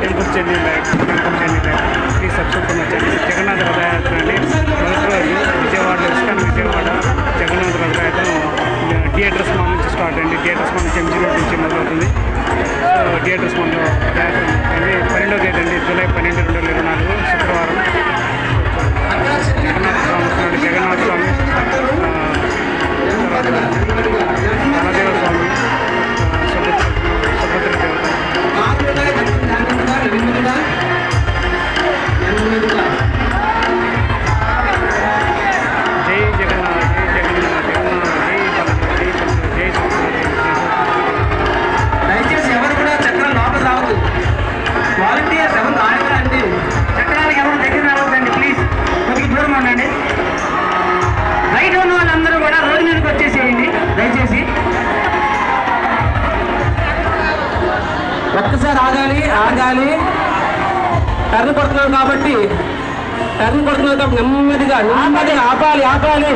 Temple Chennai bag please subscribe to my channel. Jagannatha Rathayatra అండి. మొదటి రోజు విజయవాడలో ISKCON Vijayawada Jagannatha Rathayatra theatres mall నుంచి స్టార్ట్ అండి. థియేటర్స్ మాల్ నుంచి ఎంజీ రోడ్ నుంచి మొదలవుతుంది. థియేటర్స్ మాల్లో అండి 12వ తేదీ అండి, జూలై 12, 2024 శుక్రవారం. జగన్నాథ స్వామి వస్తున్నాడు. జగన్నాథ స్వామి, బలదేవ స్వామి, సుభద్ర దేవత. జై జగన్నాథ్, జై జగన్నాథ్, జగన్నాథ్, జై బలదేవ్, జై బలదేవ్, జై సుభద్ర. దయచేసి ఎవరు కూడా చక్రం లోపల రావద్దు. వాలంటీర్స్ ఎవరు రానివ్వరండి. చక్రానికి ఎవరు దగ్గర రావద్దండి. ప్లీజ్ కొద్దిగా దూరం ఉండండి. రైట్ ఉన్న వాళ్ళందరూ కూడా రోడ్డు మీదకి వచ్చేసేయండి దయచేసి. ఒక్కసారి ఆగాలి. టర్న్ కొడుతున్నాం కాబట్టి నెమ్మదిగా ఆపాలి. ఆపండి.